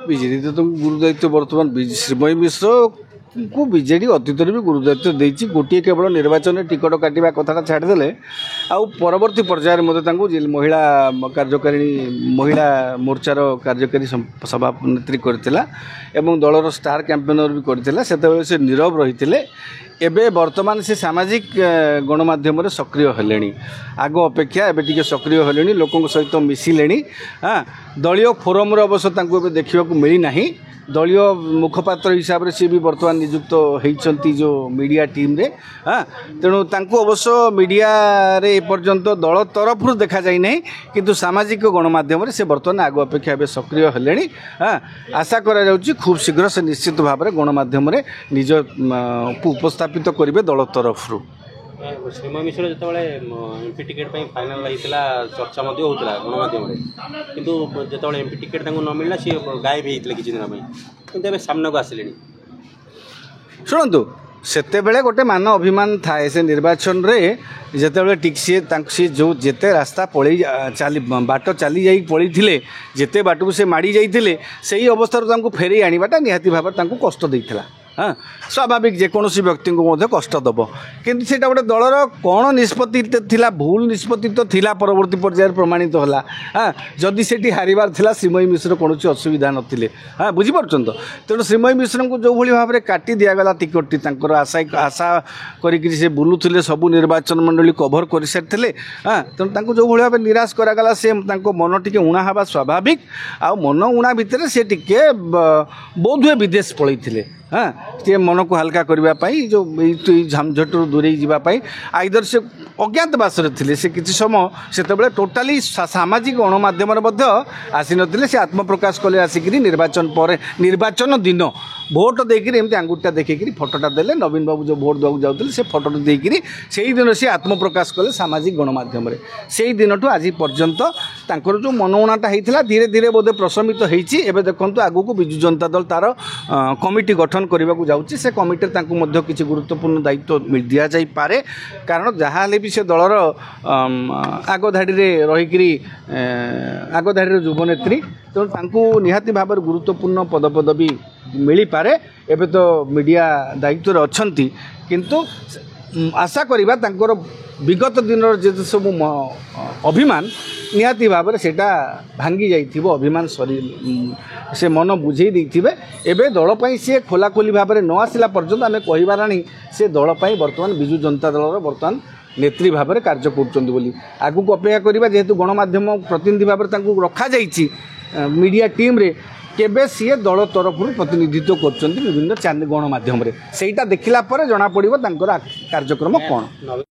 विजेडी तो गुरु दायित्व बर्तमान श्रीमयी मिश्र को विजेडी अतीत भी गुरु दायित्व देती गोटे केवल निर्वाचन टिकट काटा कथा छाड़दे आउ परवर्ती पर्यायर महिला कार्यकारिणी महिला मोर्चार कार्यकारी सभानेत्री करथिला एवं दलर स्टार कैंपेनर भी करथिला सेतेबेले से नीरव रही एबे वर्तमान से सामाजिक गणमाध्यम सक्रिय हेले आग अपेक्षा एबे टिके सक्रिय हेले लोकों सहित मिसिले हाँ दलीय फोरम अवश्य देखा मिली ना दलीय मुखपात्र हिसाब से सी भी बर्तमान नियुक्त होती जो मीडिया टीम रे हाँ तेणु तांको अवश्य मीडिया रे एपर्यंत दल तरफ देखा जाए ना किंतु सामाजिक गणमाध्यम से बर्तमान आग अपेक्षा एवं सक्रिय हेले हाँ आशा करा खूब शीघ्र से निश्चित भाव में गणमाध्यम निज उपस्थापित करेंगे दल तरफ श्रीमयी मिश्र जो एमपी टिकेट फाइनाल होता चर्चा होता गणमाध्यम किंतु जो एमपी टिकेट न मिलला सी गायब होता किसी दिन कि सामना को आसिले शुणु सेतेबेले गोटे मान अभिमान थाए से निर्वाचन रे जिते टिक सी जो जेते रास्ता पलि चली बाट चली जा पड़ी थे जेते बाट को से माड़ी जाइए से ही अवस्था फेर आनीटा निहाती भाव कष्ट देता हाँ स्वाभाविक जेकोसी व्यक्ति को कष्ट दब किंतु से गोटे दलर कौन निष्पत्ति थिला भूल निष्पत्ति तो थिला परवर्ती पर्यायर प्रमाणित होला हाँ जदि से हारिबार थिला श्रीमयी मिश्र कौन असुविधा नथिले हाँ बुझीपार तो तेणु श्रीमयी मिश्र को जो भाई भाव में काटी दिगला टिकटटी आशा करी बुलूले सबू निर्वाचन मंडली कभर कर सारी हाँ तेणु जो भाई भाव निराश करागला से मन टी उणा हवा स्वाभाविक आ मन उणा भितर से टिके बोधहुए विदेश पलैथिले हाँ टे मन को हल्का करने जो झामझटू दूरे जावाई आईदर से अज्ञातवास थे से किसी समय से टोटाली सामाजिक गणमाध्यम आसी नथिले से आत्मप्रकाश कले आसिक निर्वाचन पर निर्वाचन दिन भोट देकर एमती आंगुठा देखिए फटोटा देले नवीन बाबू जो भोट देवाक जाते से फटो देकर से ही दिन से आत्मप्रकाश कले सामाजिक गणमाध्यम से दिन आज पर्यंत तांकर जो मनउणाटा होता धीरे धीरे बोधे प्रशमित होती एवं देखो आगू को बिजु जनता दल तार कमिटी गठन करने को जाऊँगी से कमिटी किसी गुरुत्वपूर्ण दायित्व दि जापे कारण जहाँ भी से दलर आगधाड़ी रहीकि आगधाड़ी युवनेत्री तेणु निहाती भाव गुरुत्वपूर्ण पदपदवी मिल पारे एवं तो मीडिया दायित्व अच्छी किंतु आशा करवा तांकर विगत दिन जो सब अभिमान निहाती भाव में सेटा भांगी जाइथिबो अभिमान सरी से मन बुझे देथिबे एबे दल पई से खोलाखोली भाव में न आसिला पर्यंत आमे कहिबार नहीं से दल पई वर्तमान बिजु जनता दलर वर्तमान नेत्री भाव में कार्य करुँच बोली आगू को अपेक्षा करवा जेहेतु गणमाध्यम प्रतिनिधि भाव में रखा जाइछि मीडिया टीम रे केबे सी दल तरफ प्रतिनिधित्व कर विभिन्न गणमाध्यम से देखला जना पड़ो कार्यक्रम कौन।